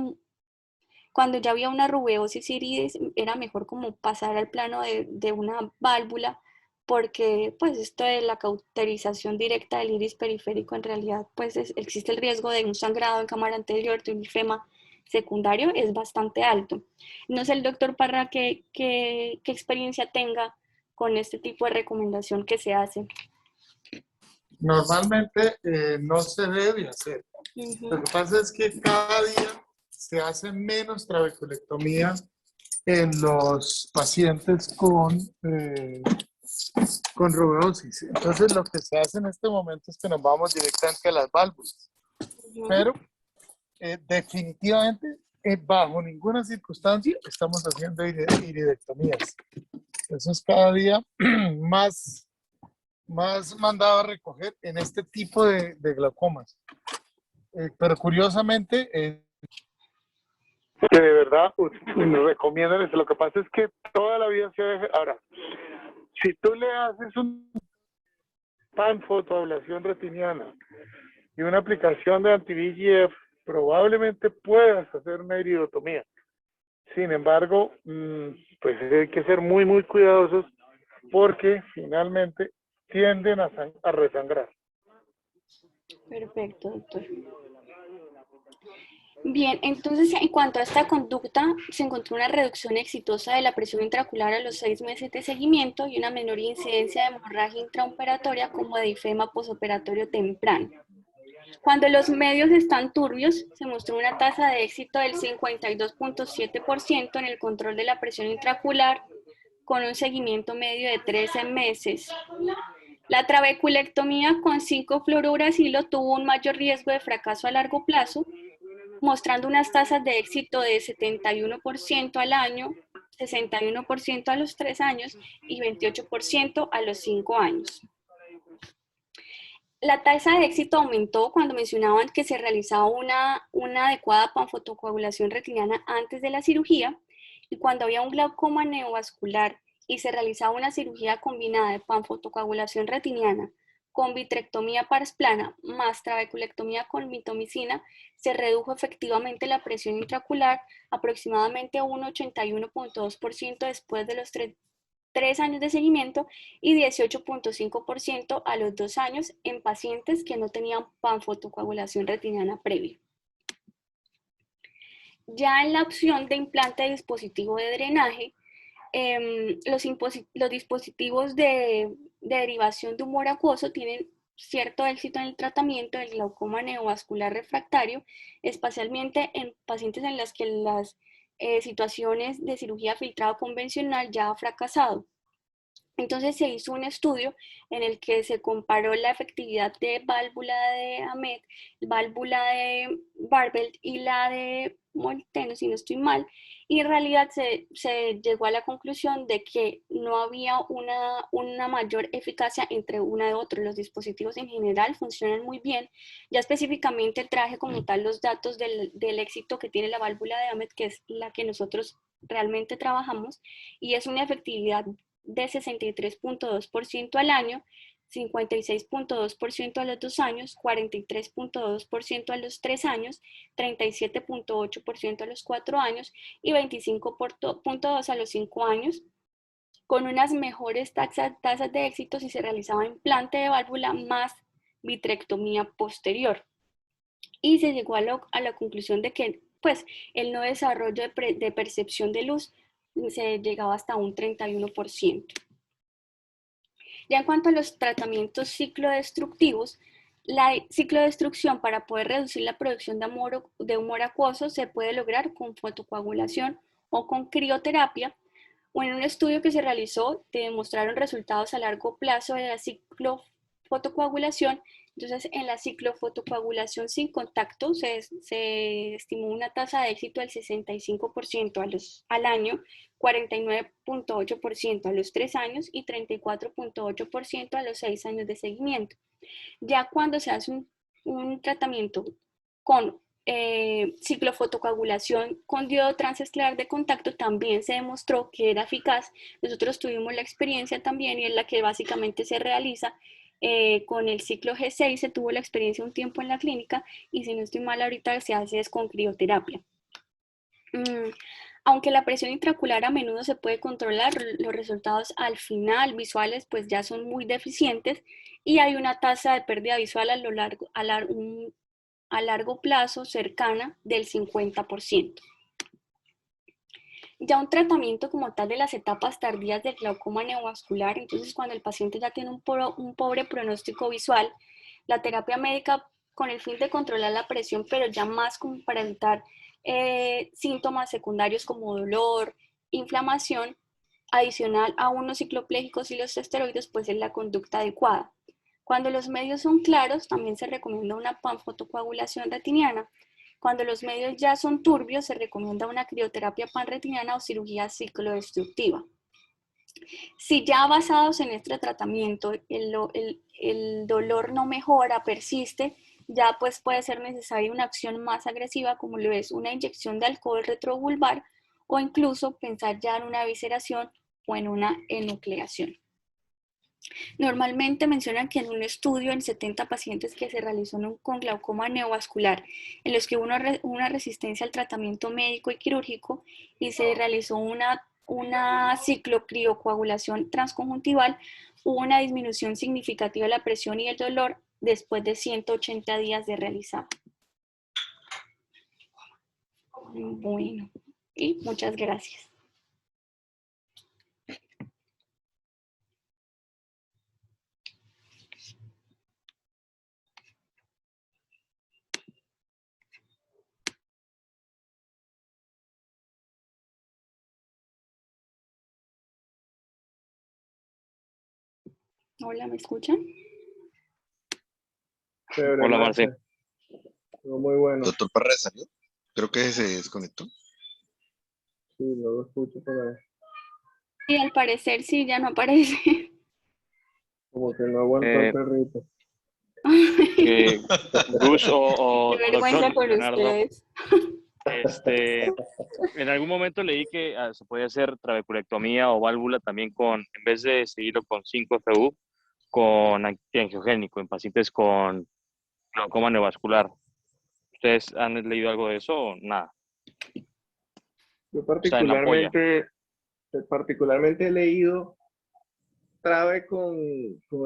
cuando ya había una rubeosis iridis, era mejor como pasar al plano de una válvula, porque pues esto de la cauterización directa del iris periférico en realidad pues existe el riesgo de un sangrado en cámara anterior, de un linfema secundario, es bastante alto. No sé el doctor Parra qué experiencia tenga con este tipo de recomendación que se hace. Normalmente no se debe hacer. Lo que pasa es que cada día se hace menos trabeculectomía en los pacientes con rubeosis. Entonces lo que se hace en este momento es que nos vamos directamente a las válvulas. Pero definitivamente bajo ninguna circunstancia estamos haciendo iridectomías. Eso es cada día más mandado a recoger en este tipo de glaucomas. Pero curiosamente, que de verdad nos recomiendan eso. Lo que pasa es que toda la vida se deja. Ahora, si tú le haces un panfotoablación retiniana y una aplicación de anti-VEGF, probablemente puedas hacer una iridotomía. Sin embargo, pues hay que ser muy, muy cuidadosos porque finalmente tienden a resangrar. Perfecto, doctor. Bien, entonces en cuanto a esta conducta, se encontró una reducción exitosa de la presión intraocular a los 6 meses de seguimiento y una menor incidencia de hemorragia intraoperatoria como de ifema posoperatorio temprano. Cuando los medios están turbios, se mostró una tasa de éxito del 52.7% en el control de la presión intraocular con un seguimiento medio de 13 meses. La trabeculectomía con 5-fluorouracilo tuvo un mayor riesgo de fracaso a largo plazo, mostrando unas tasas de éxito de 71% al año, 61% a los 3 años y 28% a los 5 años. La tasa de éxito aumentó cuando mencionaban que se realizaba una adecuada panfotocoagulación retiniana antes de la cirugía y cuando había un glaucoma neovascular y se realizaba una cirugía combinada de panfotocoagulación retiniana con vitrectomía parsplana más trabeculectomía con mitomicina, se redujo efectivamente la presión intraocular aproximadamente un 81.2% después de los 3 años de seguimiento y 18.5% a los 2 años en pacientes que no tenían panfotocoagulación retiniana previa. Ya en la opción de implante de dispositivo de drenaje, los dispositivos de derivación de humor acuoso tienen cierto éxito en el tratamiento del glaucoma neovascular refractario, especialmente en pacientes en las que las situaciones de cirugía filtrado convencional ya ha fracasado. Entonces se hizo un estudio en el que se comparó la efectividad de válvula de Ahmed, válvula de Barbelt y la de Molteno, si no estoy mal, y en realidad se llegó a la conclusión de que no había una mayor eficacia entre una de otra. Los dispositivos en general funcionan muy bien. Ya específicamente traje como tal los datos del éxito que tiene la válvula de Ahmed, que es la que nosotros realmente trabajamos, y es una efectividad de 63.2% al año, 56.2% a los 2 años, 43.2% a los 3 años, 37.8% a los 4 años y 25.2% a los 5 años, con unas mejores tasas de éxito si se realizaba implante de válvula más vitrectomía posterior. y se llegó a la conclusión de que pues, el no desarrollo de percepción de luz se llegaba hasta un 31%. Ya en cuanto a los tratamientos ciclodestructivos, la ciclodestrucción para poder reducir la producción de humor acuoso se puede lograr con fotocoagulación o con crioterapia, o en un estudio que se realizó te demostraron resultados a largo plazo de la ciclofotocoagulación. Entonces, en la ciclofotocoagulación sin contacto se estimó una tasa de éxito del 65% al año, 49.8% a los 3 años y 34.8% a los 6 años de seguimiento. Ya cuando se hace un tratamiento con ciclofotocoagulación con diodo transescleral de contacto, también se demostró que era eficaz. Nosotros tuvimos la experiencia también, y es la que básicamente se realiza con el ciclo G6, se tuvo la experiencia un tiempo en la clínica, y si no estoy mal ahorita se hace es con crioterapia. Aunque la presión intraocular a menudo se puede controlar, los resultados al final visuales pues ya son muy deficientes, y hay una tasa de pérdida visual a largo plazo cercana del 50%. Ya un tratamiento como tal de las etapas tardías del glaucoma neovascular, entonces cuando el paciente ya tiene un pobre pronóstico visual, la terapia médica con el fin de controlar la presión, pero ya más como para evitar síntomas secundarios como dolor, inflamación, adicional a unos cicloplégicos y los esteroides, pues es la conducta adecuada. Cuando los medios son claros, también se recomienda una panfotocoagulación retiniana. Cuando los medios ya son turbios, se recomienda una crioterapia panretiniana o cirugía ciclodestructiva. Si ya basados en este tratamiento el dolor no mejora, persiste, ya pues puede ser necesaria una acción más agresiva, como lo es una inyección de alcohol retrovulvar, o incluso pensar ya en una visceración o en una enucleación. Normalmente mencionan que en un estudio en 70 pacientes que se realizó con glaucoma neovascular, en los que hubo una resistencia al tratamiento médico y quirúrgico, y se realizó una ciclocriocoagulación transconjuntival, hubo una disminución significativa de la presión y el dolor después de 180 días de realizado. Bueno, y muchas gracias. Hola, ¿me escuchan? Chévere, Hola, Marce. Muy bueno. Doctor Parra salió. Creo que se desconectó. Sí, no lo escucho por ahí. Y al parecer sí, ya no aparece. Como que no aguantó el perrito. Gus o Qué vergüenza doctor con Leonardo, ustedes. en algún momento leí que se podía hacer trabeculectomía o válvula también en vez de seguirlo con 5-FU, con antiangiogénico en pacientes con glaucoma neovascular. ¿Ustedes han leído algo de eso o nada? Yo Está en la ampolla. particularmente he leído trabe con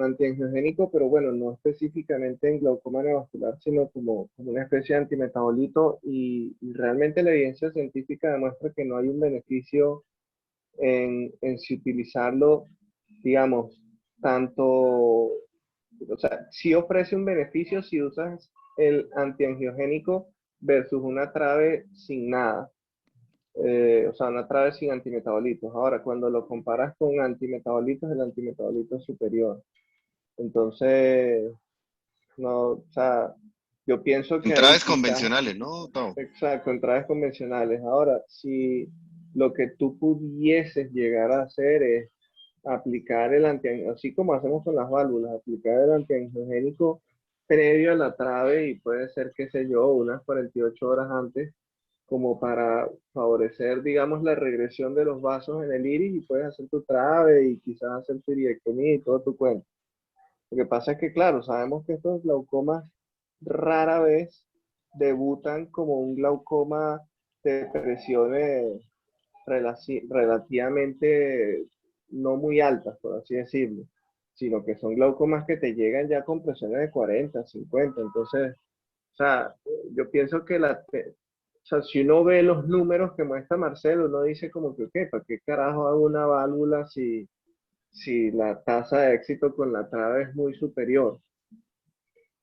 antiangiogénico, pero bueno, no específicamente en glaucoma neovascular, sino como una especie de antimetabolito, y realmente la evidencia científica demuestra que no hay un beneficio en si utilizarlo, digamos, tanto, o sea, sí ofrece un beneficio si usas el antiangiogénico versus una trave sin nada. O sea, una trave sin antimetabolitos. Ahora, cuando lo comparas con antimetabolitos, el antimetabolito es superior. Entonces, no, o sea, yo pienso que ahí Entradas quizás, convencionales, ¿no, Tao? exacto, en traves convencionales. Ahora, si lo que tú pudieses llegar a hacer es aplicar el antiangiogénico, así como hacemos con las válvulas, aplicar el antiangiogénico previo a la trave, y puede ser, qué sé yo, unas 48 horas antes, como para favorecer, digamos, la regresión de los vasos en el iris, y puedes hacer tu trave y quizás hacer tu iridectomía y todo tu cuento. Lo que pasa es que, claro, sabemos que estos glaucomas rara vez debutan como un glaucoma de presiones relativamente no muy altas, por así decirlo, sino que son glaucomas que te llegan ya con presiones de 40, 50. Entonces, O sea, yo pienso que o sea, si uno ve los números que muestra Marcelo, uno dice como que, ok, ¿para qué carajo hago una válvula si la tasa de éxito con la trave es muy superior?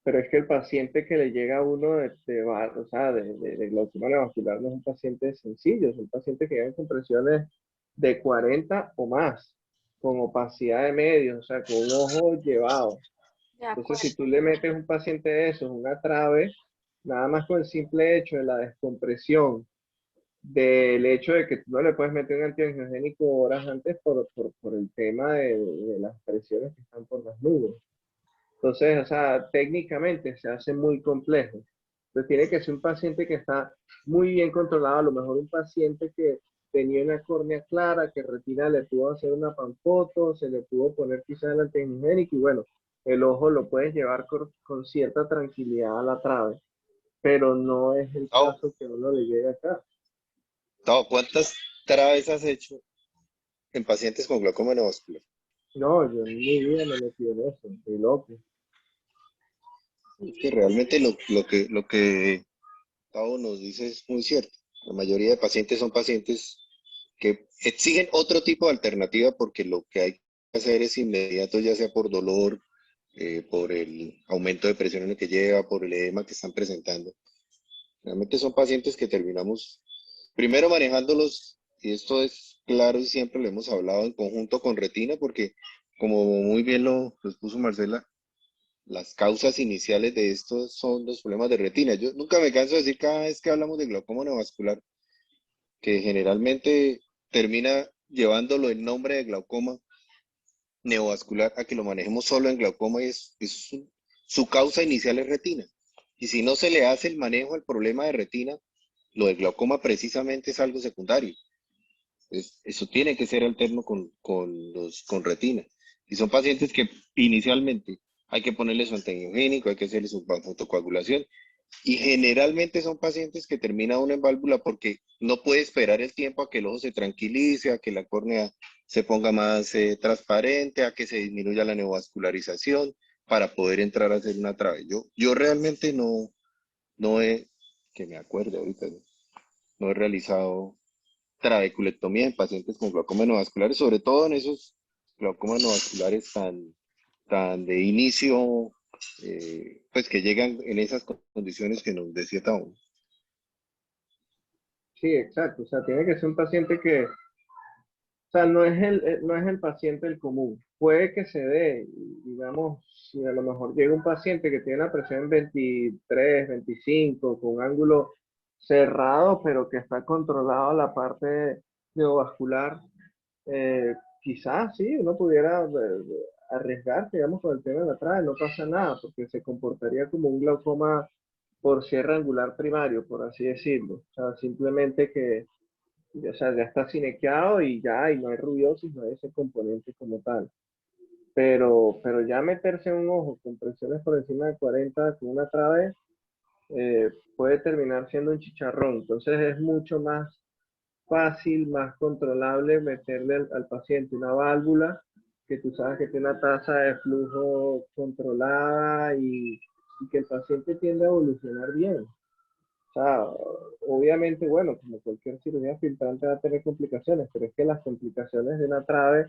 Pero es que el paciente que le llega a uno o sea, de glaucoma neovascular no es un paciente sencillo, es un paciente que llega con presiones de 40 o más, con opacidad de medios, o sea, con un ojo llevado. De Entonces, acuerdo. si tú le metes a un paciente de esos una trave, nada más con el simple hecho de la descompresión, del hecho de que tú no le puedes meter un antiangiogénico horas antes por el tema de las presiones que están por las nubes. Entonces, o sea, técnicamente se hace muy complejo. Entonces, tiene que ser un paciente que está muy bien controlado, a lo mejor un paciente que tenía una córnea clara, que retina le pudo hacer una panfoto, se le pudo poner quizás el antiangiogénico y bueno, el ojo lo puedes llevar con cierta tranquilidad a la trave, pero no es el Tavo, caso que uno le llega acá. Tavo, ¿cuántas traves has hecho en pacientes con glaucoma neovascular? No, yo en mi vida me metí en eso, estoy loco. Es que realmente lo que Tavo nos dice es muy cierto. La mayoría de pacientes son pacientes que exigen otro tipo de alternativa porque lo que hay que hacer es inmediato, ya sea por dolor, por el aumento de presión en el que lleva, por el edema que están presentando. Realmente son pacientes que terminamos primero manejándolos, y esto es claro y siempre lo hemos hablado en conjunto con retina, porque como muy bien lo expuso Marcela, las causas iniciales de esto son los problemas de retina. Yo nunca me canso de decir cada vez que hablamos de glaucoma neovascular, que generalmente termina llevándolo el nombre de glaucoma neovascular a que lo manejemos solo en glaucoma y su causa inicial es retina. Y si no se le hace el manejo al problema de retina, lo del glaucoma precisamente es algo secundario. Eso tiene que ser alterno con retina. Y son pacientes que inicialmente hay que ponerle su antiangiogénico, hay que hacerle su fotocoagulación. Y generalmente son pacientes que termina uno en válvula porque no puede esperar el tiempo a que el ojo se tranquilice, a que la córnea se ponga más transparente, a que se disminuya la neovascularización para poder entrar a hacer una trave. Yo realmente no he, que me acuerde ahorita, no he realizado trabeculectomía en pacientes con glaucoma neovasculares, sobre todo en esos glaucomas neovasculares tan de inicio, pues que llegan en esas condiciones que nos decía Tao. Sí, exacto. O sea, tiene que ser un paciente que, o sea, no es el paciente el común. Puede que se dé, digamos, si a lo mejor llega un paciente que tiene la presión en 23, 25, con un ángulo cerrado, pero que está controlado la parte neovascular, quizás sí, uno pudiera arriesgarse, digamos, con el tema de la trave, no pasa nada, porque se comportaría como un glaucoma por cierre angular primario, por así decirlo. O sea, simplemente que o sea, ya está cinequeado y ya, y no hay rubiosis, no hay ese componente como tal. Pero ya meterse en un ojo con presiones por encima de 40 con una trave puede terminar siendo un chicharrón. Entonces es mucho más fácil, más controlable meterle al paciente una válvula que tú sabes que tiene una tasa de flujo controlada y que el paciente tiende a evolucionar bien. O sea, obviamente, bueno, como cualquier cirugía filtrante va a tener complicaciones, pero es que las complicaciones de una trave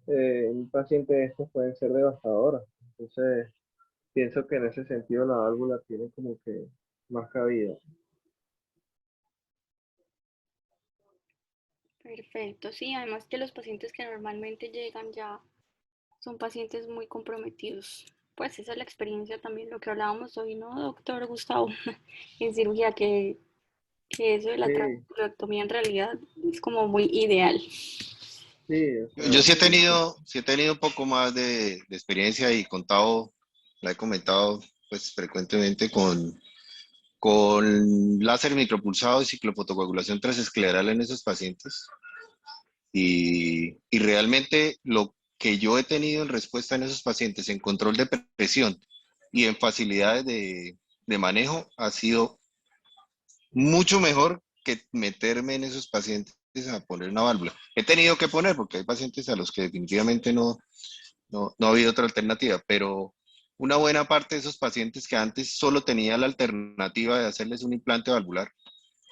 en un paciente de estos pueden ser devastadoras. Entonces, pienso que en ese sentido la válvula tiene como que más cabida. Perfecto, sí, además que los pacientes que normalmente llegan ya son pacientes muy comprometidos. Pues esa es la experiencia también, lo que hablábamos hoy, ¿no, doctor Gustavo? En cirugía, que eso de la Sí, trabeculectomía en realidad es como muy ideal. sí, o sea, Yo sí he tenido un poco más de experiencia y contado, la he comentado pues frecuentemente con láser micropulsado y ciclofotocoagulación transescleral en esos pacientes. Y realmente lo que yo he tenido en respuesta en esos pacientes en control de presión y en facilidades de manejo ha sido mucho mejor que meterme en esos pacientes a poner una válvula. He tenido que poner porque hay pacientes a los que definitivamente no ha habido otra alternativa, pero una buena parte de esos pacientes que antes solo tenía la alternativa de hacerles un implante valvular,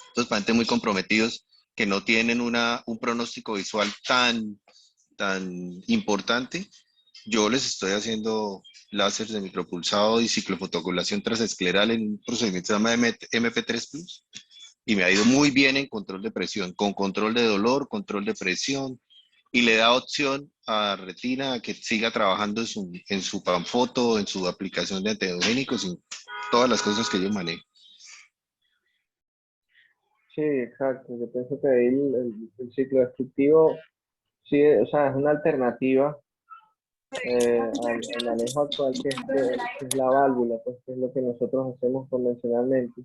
estos pacientes muy comprometidos que no tienen un pronóstico visual tan importante, yo les estoy haciendo láser de micropulsado y ciclofotocoagulación transescleral en un procedimiento que se llama MP3 Plus y me ha ido muy bien en control de presión, con control de dolor, control de presión, y le da opción a Retina a que siga trabajando en su panfoto, en su aplicación de antiandrogénicos y todas las cosas que yo manejo. Sí, exacto. Yo pienso que ahí el ciclo destructivo, sí, o sea, es una alternativa al manejo actual que es la válvula, pues que es lo que nosotros hacemos convencionalmente.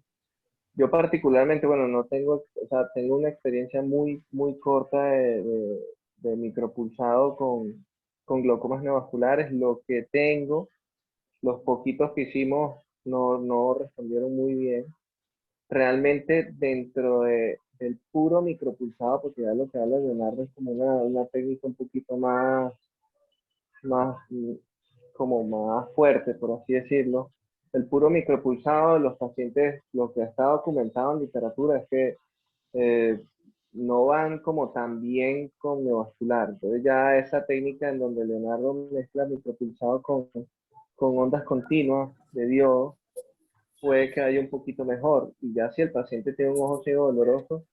Yo particularmente, bueno, no tengo, o sea, tengo una experiencia muy corta de micropulsado con glaucomas neovasculares. Lo que tengo, los poquitos que hicimos no respondieron muy bien. Realmente dentro del puro micropulsado, porque ya lo que habla Leonardo es como una técnica un poquito más, como más fuerte, por así decirlo. El puro micropulsado, los pacientes, lo que está documentado en literatura es que eh, no van como tan bien con neovascular. Entonces ya esa técnica en donde Leonardo mezcla micropulsado con ondas continuas de diodo, puede que haya un poquito mejor. Y ya si el paciente tiene un ojo ciego doloroso,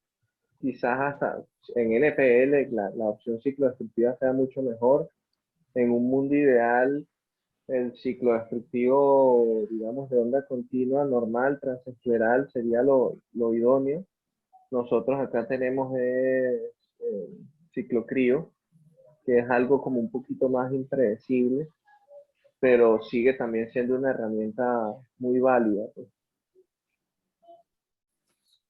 quizás hasta en NPL la opción ciclodestructiva sea mucho mejor. En un mundo ideal, el ciclo destructivo, digamos, de onda continua, normal, transescleral, sería lo idóneo. Nosotros acá tenemos ciclocrío, que es algo como un poquito más impredecible, pero sigue también siendo una herramienta muy válida, pues.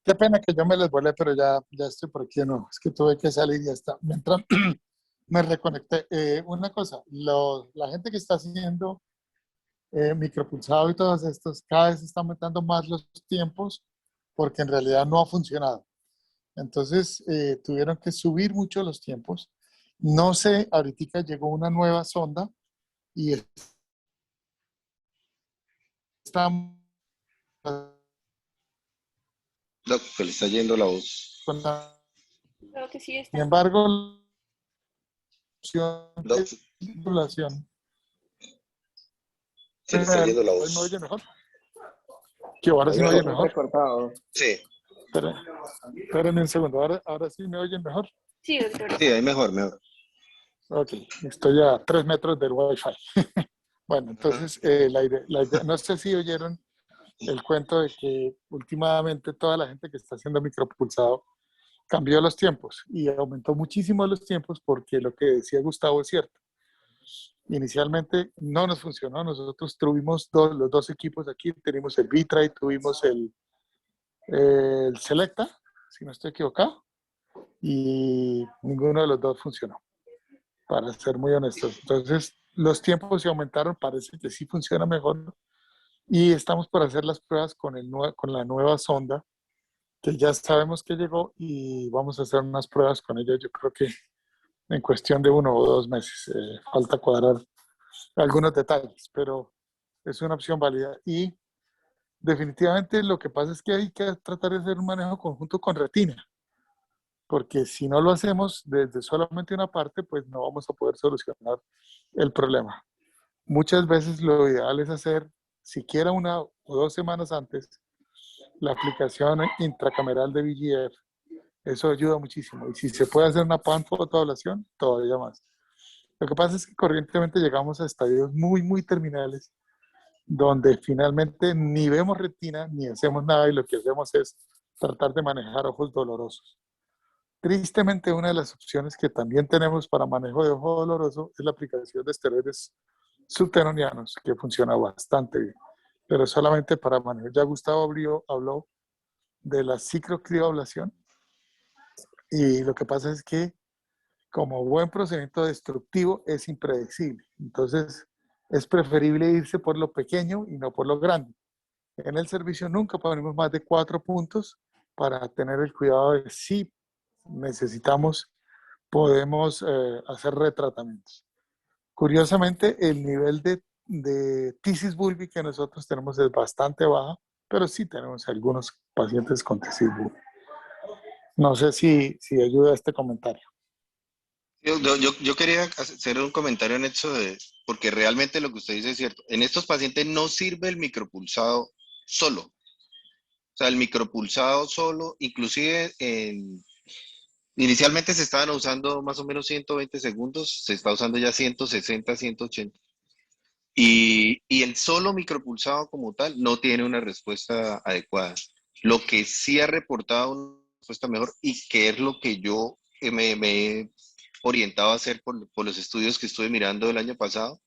Qué pena que yo me les volé, pero ya estoy por aquí, no, es que tuve que salir y ya está. Mientras me reconecté. Una cosa, la gente que está haciendo micropulsado y todos estos, cada vez está aumentando más los tiempos porque en realidad no ha funcionado. Entonces tuvieron que subir mucho los tiempos. No sé, ahorita llegó una nueva sonda y está, Doc, que le está yendo la voz. Creo que sí sin está. embargo, la opción Doc, de población, se le está yendo la ¿me voz. oye mejor? Que ahora Ahí sí me vemos oye muy mejor. recortado. Sí, Espérenme un segundo, ahora sí me oyen mejor. Sí, doctor. sí, ahí mejor, mejor. Ok, estoy a 3 metros del Wi-Fi. Bueno, Ajá. entonces la idea, no sé si oyeron el cuento de que últimamente toda la gente que está haciendo micropulsado cambió los tiempos y aumentó muchísimo los tiempos porque lo que decía Gustavo es cierto. Inicialmente no nos funcionó, nosotros tuvimos los dos equipos aquí, tenemos el Vitra y tuvimos el Selecta, si no estoy equivocado, y ninguno de los dos funcionó, para ser muy honestos. Entonces, los tiempos se aumentaron, parece que sí funciona mejor, y estamos por hacer las pruebas con la nueva sonda, que ya sabemos que llegó, y vamos a hacer unas pruebas con ella, yo creo que en cuestión de 1 o 2 meses. Falta cuadrar algunos detalles, pero es una opción válida. Y definitivamente lo que pasa es que hay que tratar de hacer un manejo conjunto con retina, porque si no lo hacemos desde solamente una parte, pues no vamos a poder solucionar el problema. Muchas veces lo ideal es hacer, siquiera 1 o 2 semanas antes, la aplicación intracameral de VGF. Eso ayuda muchísimo. Y si se puede hacer una panfotoablación, todavía más. Lo que pasa es que corrientemente llegamos a estadios muy terminales, donde finalmente ni vemos retina ni hacemos nada y lo que hacemos es tratar de manejar ojos dolorosos. Tristemente, una de las opciones que también tenemos para manejo de ojo doloroso es la aplicación de esteroides subtenonianos, que funciona bastante bien, pero solamente para manejo. Ya Gustavo habló de la ciclocrioablación y lo que pasa es que como buen procedimiento destructivo es impredecible. Entonces, es preferible irse por lo pequeño y no por lo grande. En el servicio nunca ponemos más de 4 puntos para tener el cuidado de si necesitamos, podemos hacer retratamientos. Curiosamente, el nivel de de tisis bulbi que nosotros tenemos es bastante baja, pero sí tenemos algunos pacientes con tisis bulbi. No sé si ayuda este comentario. Yo quería hacer un comentario en eso porque realmente lo que usted dice es cierto. En estos pacientes no sirve el micropulsado solo. O sea, el micropulsado solo, inclusive inicialmente se estaban usando más o menos 120 segundos, se está usando ya 160, 180. Y el solo micropulsado como tal no tiene una respuesta adecuada. Lo que sí ha reportado una respuesta mejor y que es lo que yo me he orientado a hacer por los estudios que estuve mirando el año pasado,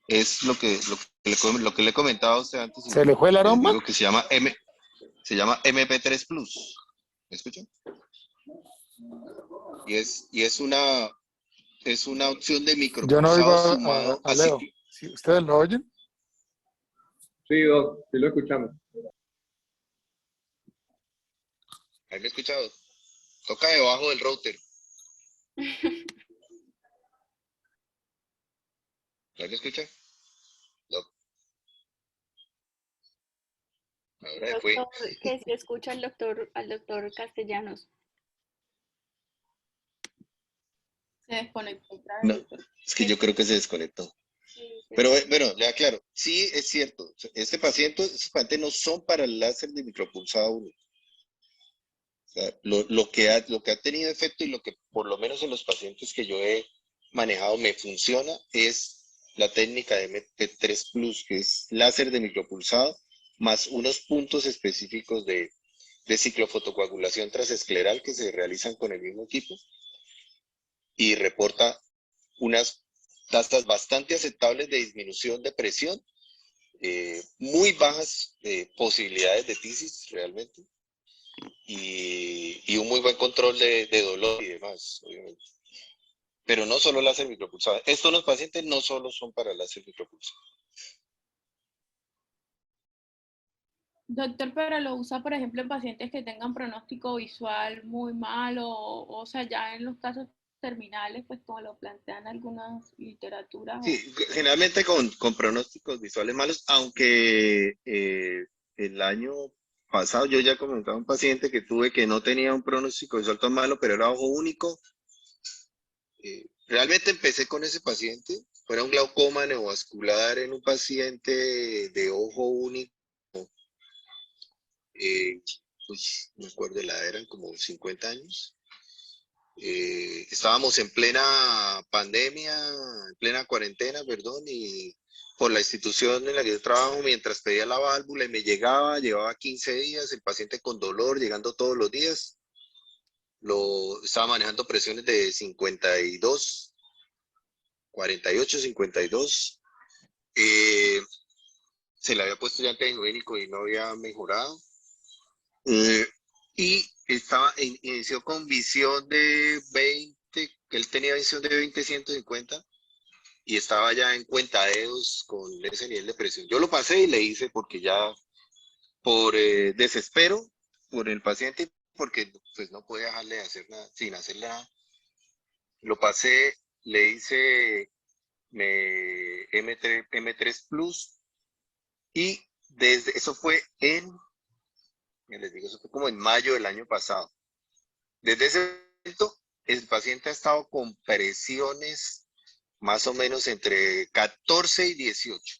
es lo que le he comentado a usted antes. ¿Se le fue el Les aroma? digo que se llama MP3 Plus. ¿Me escuchan? Y es una opción de Yo no oigo micropulsado sumado a Leo. ¿Sí, ¿ustedes lo oyen? Sí, Doc, sí lo escuchamos. ¿Ahí me he escuchado? Toca debajo del router. ¿Ahí me escucha? No. Ahora fue. Doctor, que se escucha al doctor Castellanos. Se desconectó otra No, vez. es que yo creo que se desconectó. Sí, Pero bueno, ya claro, sí es cierto. Estos pacientes no son para el láser de micropulsado único. O sea, lo que ha tenido efecto y lo que por lo menos en los pacientes que yo he manejado me funciona es la técnica de MP3 Plus, que es láser de micropulsado más unos puntos específicos de ciclofotocoagulación transescleral que se realizan con el mismo equipo y reporta unas tasas bastante aceptables de disminución de presión, muy bajas posibilidades de tisis realmente, y un muy buen control de dolor y demás, obviamente. Pero no solo láser micropulsado. Estos los pacientes no solo son para láser micropulsado. Doctor, pero lo usa, por ejemplo, en pacientes que tengan pronóstico visual muy malo, o sea, ya en los casos terminales, pues como lo plantean algunas literaturas. Sí, generalmente con pronósticos visuales malos, aunque el año pasado yo ya comentaba a un paciente que tuve que no tenía un pronóstico visual tan malo, pero era ojo único. Realmente empecé con ese paciente, fuera un glaucoma neovascular en un paciente de ojo único. Pues no me acuerdo de la edad, eran como 50 años. Estábamos en plena pandemia, en plena cuarentena, perdón, y por la institución en la que yo trabajo, mientras pedía la válvula y me llegaba, llevaba 15 días, el paciente con dolor, llegando todos los días, estaba manejando presiones de 52, 48, 52. Se le había puesto ya antiangiovénico y no había mejorado. Y inició con visión de 20, que él tenía visión de 20-150 y estaba ya en cuentadedos con ese nivel de presión. Yo lo pasé y le hice porque ya por desespero por el paciente, porque pues no podía dejarle de hacer nada, sin hacerle nada. Lo pasé, le hice M3 Plus y eso fue les digo, eso fue como en mayo del año pasado. Desde ese momento, el paciente ha estado con presiones más o menos entre 14 y 18,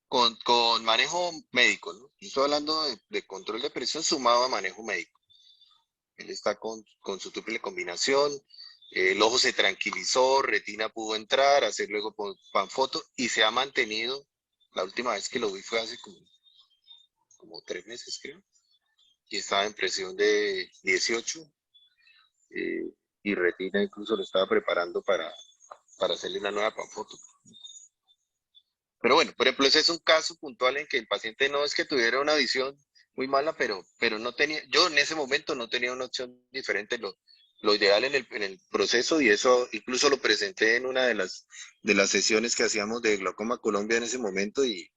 con manejo médico, ¿no? Yo estoy hablando de control de presión sumado a manejo médico. Él está con su triple combinación, el ojo se tranquilizó, retina pudo entrar, hacer luego panfoto y se ha mantenido. La última vez que lo vi fue hace como 3 meses, creo, y estaba en presión de 18. Y retina incluso lo estaba preparando para hacerle una nueva panfoto. Pero bueno, por ejemplo, ese es un caso puntual en que el paciente no es que tuviera una visión muy mala, pero no tenía, yo en ese momento no tenía una opción diferente. Lo ideal en el proceso, y eso incluso lo presenté en una de las sesiones que hacíamos de Glaucoma Colombia en ese momento, y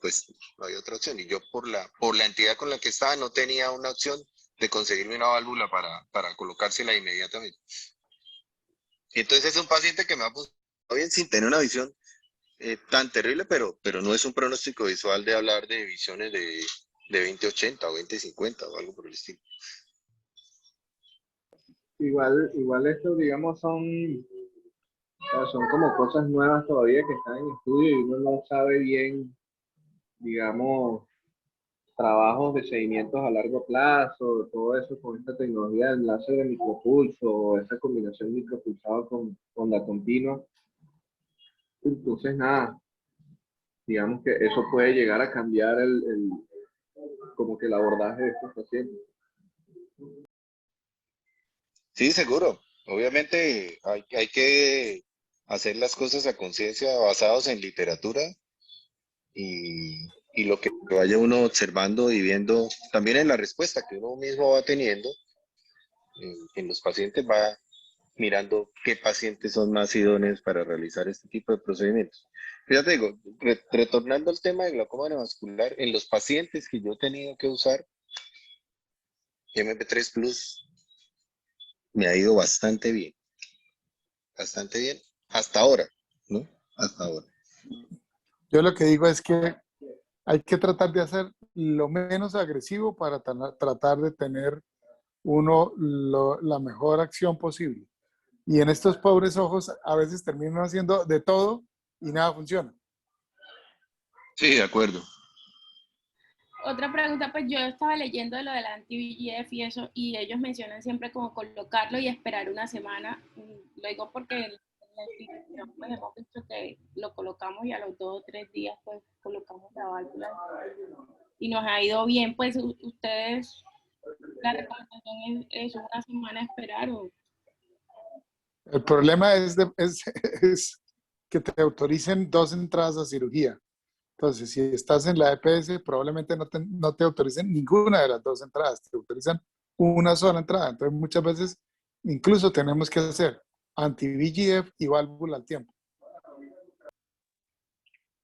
pues no había otra opción. Y yo por la entidad con la que estaba no tenía una opción de conseguirme una válvula para colocársela inmediatamente. Entonces es un paciente que me ha funcionado bien sin tener una visión tan terrible, pero no es un pronóstico visual de hablar de visiones de 2080 o 2050 o algo por el estilo. Igual esto, digamos, son como cosas nuevas todavía que están en estudio y uno no sabe bien, digamos, trabajos de seguimientos a largo plazo, todo eso con esta tecnología de enlace de micropulso, esa combinación micropulsado con onda continua. Entonces, nada, digamos que eso puede llegar a cambiar como que el abordaje de estos pacientes. Sí, seguro. Obviamente hay que hacer las cosas a conciencia basados en literatura y lo que vaya uno observando y viendo, también en la respuesta que uno mismo va teniendo en los pacientes, va mirando qué pacientes son más idóneos para realizar este tipo de procedimientos. Pero ya te digo, retornando al tema de glaucoma neovascular, en los pacientes que yo he tenido que usar MP3 Plus, me ha ido bastante bien, hasta ahora, ¿no? Hasta ahora. Yo lo que digo es que hay que tratar de hacer lo menos agresivo para tratar de tener la mejor acción posible. Y en estos pobres ojos a veces terminan haciendo de todo y nada funciona. Sí, de acuerdo. Otra pregunta, pues yo estaba leyendo de lo del anti-VEGF y eso, y ellos mencionan siempre como colocarlo y esperar una semana. Lo digo porque en la institución pues hemos visto que lo colocamos y a los 2 o 3 días pues colocamos la válvula y nos ha ido bien. Pues ustedes, la recomendación es una semana esperar o... El problema es que te autoricen 2 entradas a cirugía. Entonces, si estás en la EPS, probablemente no te autoricen ninguna de las 2 entradas, te autorizan una sola entrada. Entonces, muchas veces incluso tenemos que hacer anti-VEGF y válvula al tiempo.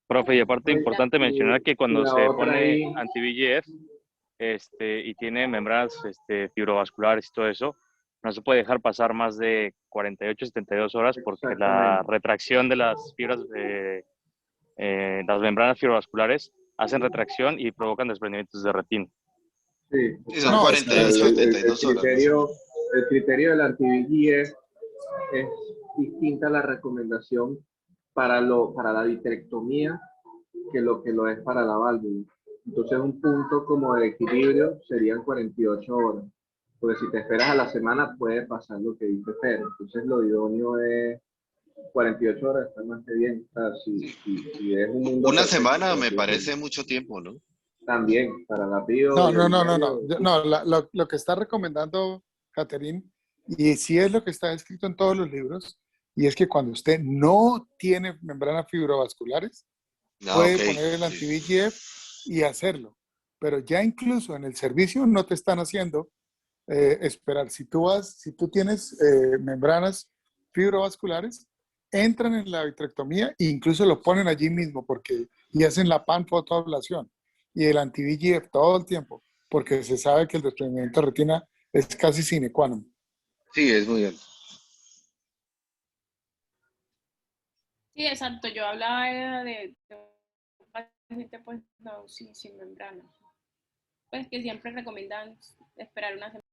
Profe, y aparte Oiga, importante mencionar que y cuando la se otra pone ahí, anti-VEGF y tiene membranas fibrovasculares y todo eso, no se puede dejar pasar más de 48, 72 horas porque la exactamente. retracción de las fibras, las membranas fibrovasculares hacen retracción y provocan desprendimientos de retina. Sí, Sí, son No, es que, 48, es que 72 horas más o menos. el criterio del anti-VEGF es distinta a la recomendación para la vitrectomía que lo es para la válvula. Entonces, un punto como de equilibrio serían 48 horas. Porque si te esperas a la semana, puede pasar lo que dice Fer. Entonces, lo idóneo es 48 horas, está más que bien. O sea, si es un mundo Una perfecto, semana por me así parece decirlo. mucho tiempo, ¿no? También, para la bio no, y el no, no, no, no. diario. No, lo que está recomendando Catherine, y sí es lo que está escrito en todos los libros, y es que cuando usted no tiene membranas fibrovasculares, Ah, ok. puede poner el Sí. anti-VEGF y hacerlo. Pero ya incluso en el servicio no te están haciendo esperar. Si tú tienes membranas fibrovasculares, entran en la vitrectomía e incluso lo ponen allí mismo y hacen la pan fotoablación y el anti-VEGF todo el tiempo, porque se sabe que el desprendimiento de retina es casi sine qua non. Sí, es muy bien. Sí, exacto, yo hablaba era de un paciente pues no, sin membrana. Pues que siempre recomiendan esperar una semana.